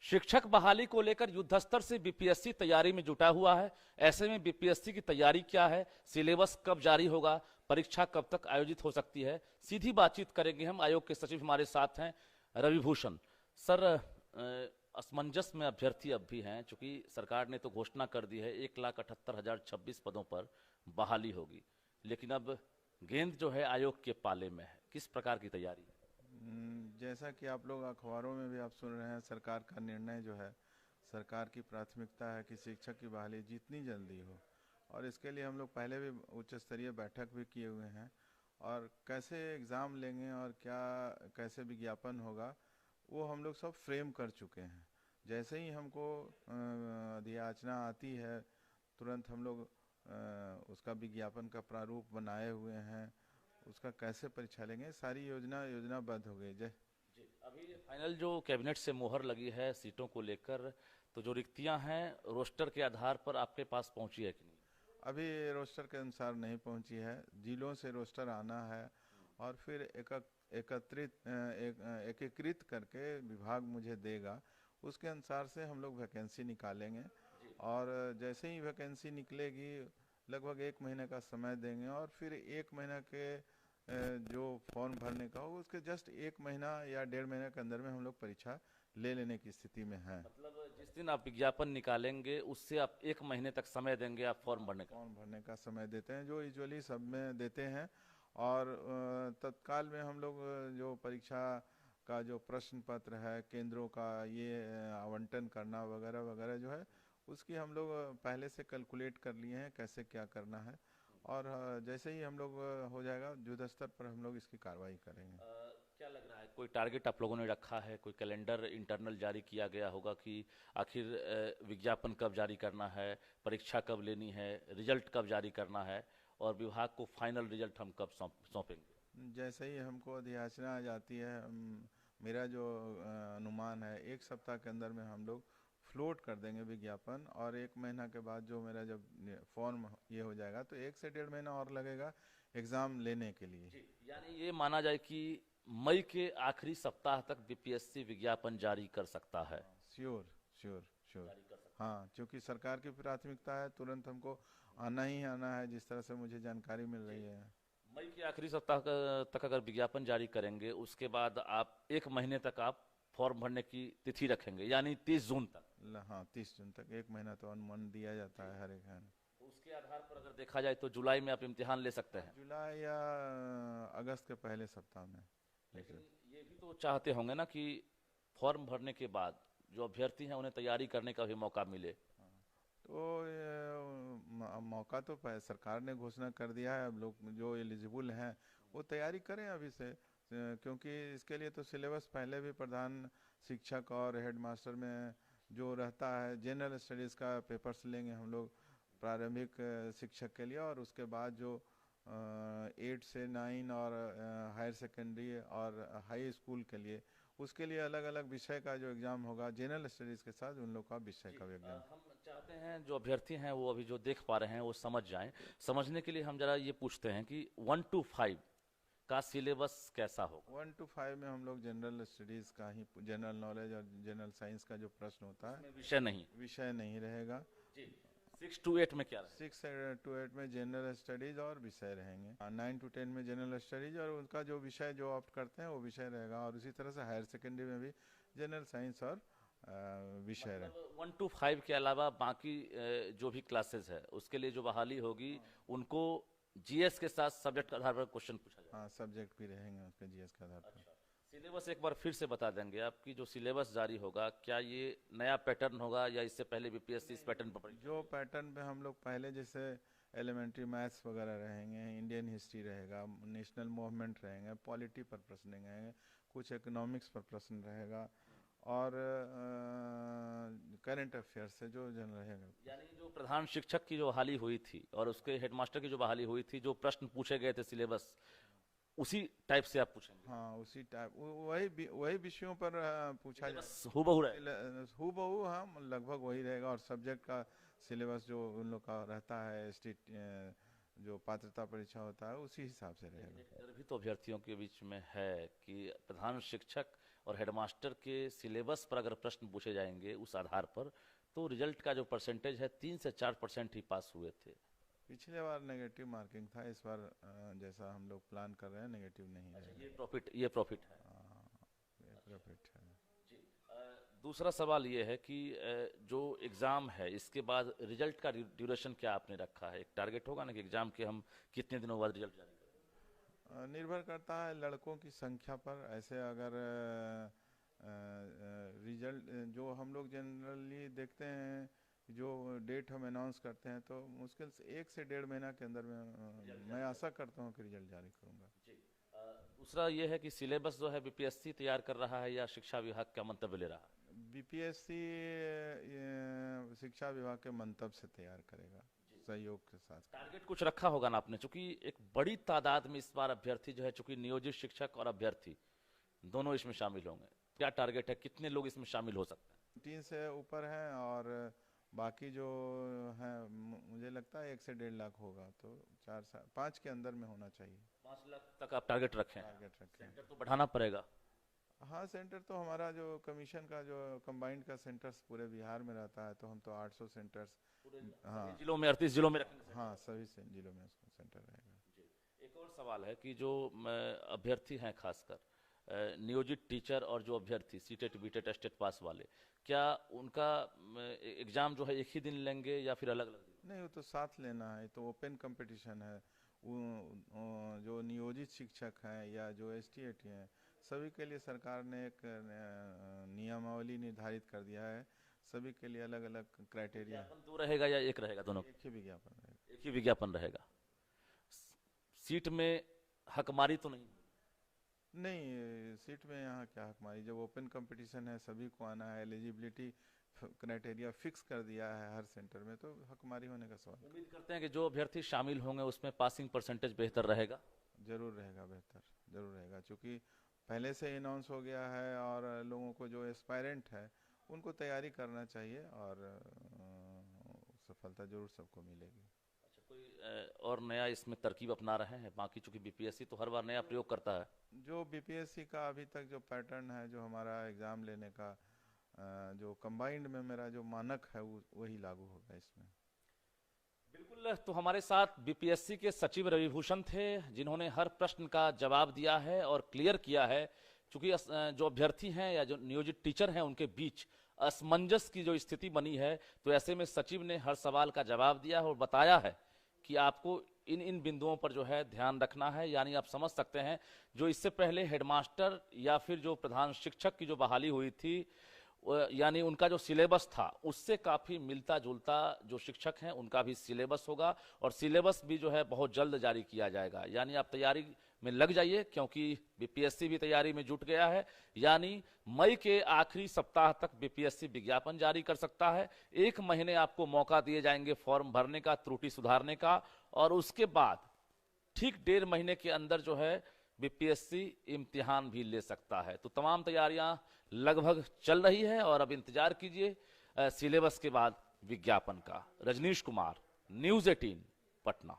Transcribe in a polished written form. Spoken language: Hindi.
शिक्षक बहाली को लेकर युद्धस्तर से बीपीएससी तैयारी में जुटा हुआ है। ऐसे में बीपीएससी की तैयारी क्या है, सिलेबस कब जारी होगा, परीक्षा कब तक आयोजित हो सकती है, सीधी बातचीत करेंगे हम। आयोग के सचिव हमारे साथ हैं रवि भूषण। सर, असमंजस में अभ्यर्थी अब भी हैं, चूंकि सरकार ने तो घोषणा कर दी है 1,78,026 पदों पर बहाली होगी, लेकिन अब गेंद जो है आयोग के पाले में है। किस प्रकार की तैयारी है? जैसा कि आप लोग अखबारों में भी आप सुन रहे हैं, सरकार का निर्णय जो है, सरकार की प्राथमिकता है कि शिक्षक की बहाली जितनी जल्दी हो, और इसके लिए हम लोग पहले भी उच्च स्तरीय बैठक भी किए हुए हैं। और कैसे एग्ज़ाम लेंगे और क्या कैसे विज्ञापन होगा, वो हम लोग सब फ्रेम कर चुके हैं। जैसे ही हमको अधियाचना आती है, तुरंत हम लोग उसका विज्ञापन का प्रारूप बनाए हुए हैं। उसका कैसे परीक्षा लेंगे, सारी योजनाबद्ध हो गई। जय जी, अभी फाइनल जो कैबिनेट से मोहर लगी है सीटों को लेकर, तो जो रिक्तियां हैं रोस्टर के आधार पर आपके पास पहुंची है कि नहीं? अभी रोस्टर के अनुसार नहीं पहुंची है, जिलों से रोस्टर आना है और फिर एकीकृत करके विभाग मुझे देगा, उसके अनुसार से हम लोग वैकेंसी निकालेंगे। और जैसे ही वैकेंसी निकलेगी, लगभग 1 महीने का समय देंगे, और फिर 1 महीना के जो फॉर्म भरने का हो, उसके जस्ट 1 महीना या 1.5 महीने के अंदर में हम लोग परीक्षा ले लेने की स्थिति में हैं। मतलब जिस दिन आप विज्ञापन निकालेंगे उससे आप 1 महीने तक समय देंगे आप फॉर्म भरने का? फॉर्म भरने का समय देते हैं, जो यूजुअली सब में देते हैं। और तत्काल में हम लोग जो परीक्षा का जो प्रश्न पत्र है, केंद्रों का ये आवंटन करना वगैरह वगैरह जो है, उसकी हम लोग पहले से कैलकुलेट कर लिए हैं कैसे क्या करना है। और जैसे ही हम लोग हो जाएगा, युद्ध स्तर पर हम लोग इसकी कार्रवाई करेंगे। क्या लग रहा है, कोई टारगेट आप लोगों ने रखा है, कोई कैलेंडर इंटरनल जारी किया गया होगा कि आखिर विज्ञापन कब जारी करना है, परीक्षा कब लेनी है, रिजल्ट कब जारी करना है, और विभाग को फाइनल रिजल्ट हम कब सौंपेंगे? जैसे ही हमको अधियाचना आ जाती है, मेरा जो अनुमान है, 1 सप्ताह के अंदर में हम लोग फ्लोट कर देंगे विज्ञापन। और 1 महीना के बाद जो मेरा जब फॉर्म ये हो जाएगा, तो 1 से 1.5 महीना और लगेगा एग्ज़ाम लेने के लिए। जी, यानी ये माना जाए कि मई के आखिरी सप्ताह तक बीपीएससी विज्ञापन जारी कर सकता है? Sure, sure, sure. जारी कर सकता हाँ, क्योंकि सरकार की प्राथमिकता है, तुरंत हमको आना ही आना है, जिस तरह से मुझे जानकारी मिल है। रही जी, है। मई के आखिरी सप्ताह तक अगर विज्ञापन जारी करेंगे, उसके बाद आप 1 महीने तक आप फॉर्म भरने की तिथि रखेंगे, यानी 30 जून तक। हाँ, 30 जून तक 1 महीना तो अनुमान दिया जाता जी, है हर एक है। उसके आधार पर अगर देखा जाए तो जुलाई में आप इम्तिहान ले सकते हैं। जुलाई या अगस्त के पहले सप्ताह में। लेकिन जैसे ये भी तो चाहते होंगे ना कि फॉर्म भरने के बाद जो अभ्यर्थी हैं उन्हें तैयारी करने का भी मौका मिले। तो मौका तो सरकार ने घोषणा कर दिया है, अब लोग जो एलिजिबल हैं वो तैयारी करें अभी से। क्योंकि इसके लिए तो सिलेबस पहले भी प्रधान शिक्षक और हेड मास्टर में जो रहता है, जनरल स्टडीज़ का पेपर्स लेंगे हम लोग प्रारंभिक शिक्षक के लिए। और उसके बाद जो 8 से 9 और हायर सेकेंडरी और हाई स्कूल के लिए, उसके लिए अलग अलग विषय का जो एग्ज़ाम होगा, जनरल स्टडीज़ के साथ उन लोग का विषय जी, का भी एग्ज़ाम। हम चाहते हैं जो अभ्यर्थी हैं वो अभी जो देख पा रहे हैं वो समझ जाएं। समझने के लिए हम जरा ये पूछते हैं कि 1 to 5 का सिलेबस कैसा होगा? 1 to 5 में हम लोग जनरल स्टडीज़ का ही, जनरल नॉलेज और जनरल साइंस का जो प्रश्न होता है, उसमें विषय नहीं? विषय नहीं रहेगा। जी, 6 to 8 में क्या रहेगा? 6 to 8 में जनरल स्टडीज़ और विषय रहेंगे। 9 to 10 में जनरल स्टडीज़ और उनका जो विषय जो ऑप्ट करते हैं वो विषय रहेगा। और उसी तरह से हायर सेकेंडरी में भी जनरल साइंस और विषय रहे। मतलब 1 to 5 के अलावा बाकी जो भी क्लासेस है उसके लिए जो बहाली होगी उनको जीएस के साथ सब्जेक्ट के आधार पर क्वेश्चन पूछा जाएगा? हाँ, सब्जेक्ट भी रहेंगे उसके जीएस के आधार पर। अच्छा, सिलेबस एक बार फिर से बता देंगे? आपकी जो सिलेबस जारी होगा क्या ये नया पैटर्न होगा या इससे पहले बीपीएससी इस पैटर्न पर परीक्षा जो ली? पैटर्न पे हम लोग पहले, जैसे एलिमेंट्री मैथ्स वगैरह रहेंगे, इंडियन हिस्ट्री रहेगा, नेशनल मूवमेंट रहेंगे, पॉलिटी पर प्रश्न रहेंगे, कुछ इकोनॉमिक्स पर प्रश्न रहेगा, और करंट अफेयर्स से जो जन रहेगा। यानी जो प्रधान शिक्षक की जो बहाली हुई थी और उसके हेडमास्टर की जो बहाली हुई थी, जो प्रश्न पूछे गए थे सिलेबस उसी टाइप से आप पूछेंगे? हाँ, उसी टाइप, वही विषयों पर पूछा जाए। सिलेबस हूबहू रहेगा? हूबहू, हाँ, लगभग वही रहेगा। और सब्जेक्ट का सिलेबस जो उन लोग का रहता है, स्टेट जो पात्रता परीक्षा होता है, उसी हिसाब से लेकिन रहेगा। एक डर भी तो अभ्यर्थियों के बीच में है कि प्रधान शिक्षक और हेडमास्टर के सिलेबस पर अगर प्रश्न पूछे जाएंगे उस आधार पर, तो रिजल्ट का जो परसेंटेज है 3 से 4% ही पास हुए थे। पिछले बार नेगेटिव मार्किंग था, इस बार जैसा हम लोग प्लान कर रहे हैं नेगेटिव नहीं अच्छा, रहेगा। ये प्रॉफिट है। ये प्रॉफिट है। जी। दूसरा सवाल ये है कि जो एग्ज़ाम है इसके बाद रिजल्ट का ड्यूरेशन क्या आपने रखा है? एक टारगेट होगा ना कि एग्ज़ाम के हम कितने दिनों बाद रिजल्ट जारी करें? निर्भर करता है लड़कों की संख्या पर। ऐसे अगर रिजल्ट जो हम लोग जनरली देखते हैं, जो डेट हम अनाउंस करते हैं, तो मुश्किल से 1 से 1.5 महीना के अंदर में मैं आशा करता हूँ कि रिजल्ट जारी करूँगा। जी। दूसरा ये है कि सिलेबस जो है बीपीएससी तैयार कर रहा है या शिक्षा विभाग का मंतव्य ले रहा है? बीपीएससी शिक्षा विभाग के मंतव्य से तैयार करेगा, सहयोग के साथ। टारगेट कुछ रखा होगा ना आपने, चूंकि एक बड़ी तादाद में इस बार अभ्यर्थी जो है, चूंकि नियोजित शिक्षक और अभ्यर्थी दोनों इसमें शामिल होंगे, क्या टारगेट है, कितने लोग इसमें शामिल हो सकते हैं? 3 से ऊपर हैं और बाकी जो हैं मुझे लगता है 1 से 1.5 लाख होगा, तो 5 के अंदर में होना चाहिए। 5 लाख तक आप टारगेट रखें? टारगेट रखें। सेंटर तो बढ़ाना पड़ेगा। हाँ, सेंटर तो हमारा जो कमीशन का जो कंबाइंड का सेंटर्स पूरे बिहार में रहता है, तो हम तो 800 सेंटर्स हाँ जिलों में 38 जिलों में रखेंगे। हाँ, सभी जिलों में उसका सेंटर रहेगा। जी। एक और सवाल है कि जो अभ्यर्थी हैं, खासकर नियोजित टीचर और जो अभ्यर्थी सीटेट बीटेट टेस्ट पास वाले, क्या उनका एग्जाम जो है एक ही दिन लेंगे या फिर अलग अलग दिन? नहीं, वो तो साथ लेना है, तो ओपन कंपटीशन है। जो नियोजित शिक्षक हैं या जो ST/AT हैं, सभी के लिए सरकार ने एक नियमावली निर्धारित कर दिया है। सभी के लिए अलग अलग क्राइटेरिया। विज्ञापन 2 रहेगा या 1 रहेगा? दोनों एक ही विज्ञापन रहेगा। एक ही विज्ञापन रहेगा। सीट में हकमारी तो नहीं? नहीं, सीट में यहाँ क्या हकमारी, जब ओपन कंपटीशन है, सभी को आना है, एलिजिबिलिटी क्राइटेरिया फिक्स कर दिया है हर सेंटर में, तो हकमारी होने का सवाल। उम्मीद करते हैं कि जो अभ्यर्थी शामिल होंगे उसमें पासिंग परसेंटेज बेहतर रहेगा। जरूर रहेगा, बेहतर जरूर रहेगा, क्योंकि पहले से अनाउंस हो गया है और लोगों को जो एस्पायरेंट है उनको तैयारी करना चाहिए और सफलता जरूर सबको मिलेगी। अच्छा, कोई और नया इसमें तरकीब अपना रहे हैं? बाकी चूंकि बीपीएससी तो हर बार नया प्रयोग करता है। जो बीपीएससी का अभी तक जो पैटर्न है, जो हमारा एग्ज़ाम लेने का जो कंबाइंड में मेरा जो मानक है, वही लागू होगा इसमें। बिल्कुल। तो हमारे साथ बीपीएससी के सचिव रविभूषण थे, जिन्होंने हर प्रश्न का जवाब दिया है और क्लियर किया है। चूंकि जो अभ्यर्थी हैं या जो नियोजित टीचर हैं उनके बीच असमंजस की जो स्थिति बनी है, तो ऐसे में सचिव ने हर सवाल का जवाब दिया है और बताया है कि आपको इन इन बिंदुओं पर जो है ध्यान रखना है। यानी आप समझ सकते हैं, जो इससे पहले हेडमास्टर या फिर जो प्रधान शिक्षक की जो बहाली हुई थी, यानी उनका जो सिलेबस था उससे काफ़ी मिलता जुलता जो शिक्षक हैं उनका भी सिलेबस होगा, और सिलेबस भी जो है बहुत जल्द जारी किया जाएगा। यानी आप तैयारी में लग जाइए, क्योंकि बीपीएससी भी तैयारी में जुट गया है। यानी मई के आखिरी सप्ताह तक बीपीएससी विज्ञापन जारी कर सकता है। 1 महीने आपको मौका दिए जाएंगे फॉर्म भरने का, त्रुटि सुधारने का, और उसके बाद ठीक 1.5 महीने के अंदर जो है बीपीएससी इम्तिहान भी ले सकता है। तो तमाम तैयारियां लगभग चल रही है और अब इंतजार कीजिए सिलेबस के बाद विज्ञापन का। रजनीश कुमार, न्यूज़ 18, पटना।